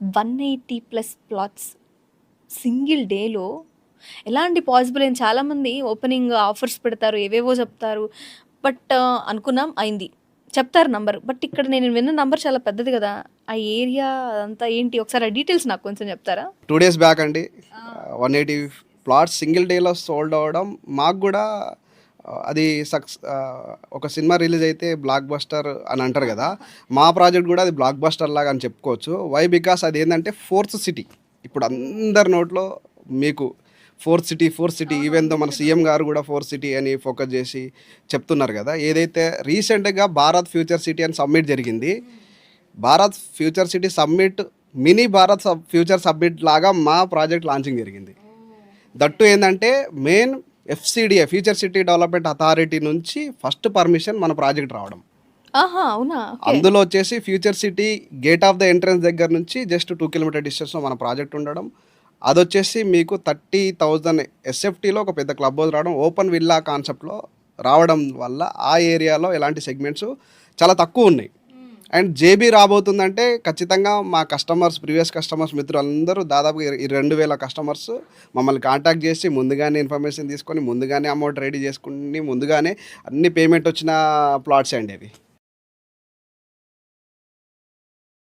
180+ plots single డేలో ఎలాంటి possible అయింది? చాలామంది ఓపెనింగ్ ఆఫర్స్ పెడతారు, ఏవేవో చెప్తారు. బట్ అనుకున్నాం అయింది. చెప్తారు నంబర్. బట్ ఇక్కడ నేను విన్న నంబర్ చాలా పెద్దది కదా! ఆ ఏరియా అదంతా ఏంటి? ఒకసారి ఆ డీటెయిల్స్ నాకు కొంచెం చెప్తారా? 2 days బ్యాక్ అండి. 180 ప్లాట్స్ సింగిల్ డేలో సోల్డ్ అవ్వడం మాకు కూడా అది ఒక సినిమా రిలీజ్ అయితే బ్లాక్ బస్టర్ అని అంటారు కదా, మా ప్రాజెక్ట్ కూడా అది బ్లాక్ బస్టర్ లాగా అని చెప్పుకోవచ్చు. వై బికాస్ అది ఏంటంటే ఫోర్త్ సిటీ. ఇప్పుడు అందరి నోట్లో మీకు ఫోర్త్ సిటీ ఈవెన్ దో మన సీఎం గారు కూడా ఫోర్త్ సిటీ అని ఫోకస్ చేసి చెప్తున్నారు కదా. ఏదైతే రీసెంట్గా భారత్ ఫ్యూచర్ సిటీ అని సమ్మిట్ జరిగింది, Bharat future city summit mini Bharat future submit లాగా మా ప్రాజెక్ట్ లాంచింగ్ జరిగింది. దట్టు ఏంటంటే main FCDA future city development authority నుంచి ఫస్ట్ పర్మిషన్ మన ప్రాజెక్ట్ రావడం. ఆహా! అవునా? ఓకే. అందులో వచ్చేసి future city gate of the entrance దగ్గర నుంచి జస్ట్ 2 కిలోమీటర్ డిస్టెన్స్లో మన ప్రాజెక్ట్ ఉండడం. అదొచ్చేసి మీకు 30,000 SFTలో ఒక పెద్ద క్లబ్ హౌస్ రావడం, ఓపెన్ విల్లా కాన్సెప్ట్లో రావడం వల్ల ఆ ఏరియాలో ఎలాంటి సెగ్మెంట్స్ చాలా తక్కువ ఉన్నాయి. అండ్ జేబీ రాబోతుందంటే ఖచ్చితంగా మా కస్టమర్స్, ప్రీవియస్ కస్టమర్స్, మిత్రులందరూ దాదాపు 2,000 కస్టమర్స్ మమ్మల్ని కాంటాక్ట్ చేసి ముందుగానే ఇన్ఫర్మేషన్ తీసుకొని ముందుగానే అమౌంట్ రెడీ చేసుకుని ముందుగానే అన్ని పేమెంట్ వచ్చిన ప్లాట్స్ అండి అవి.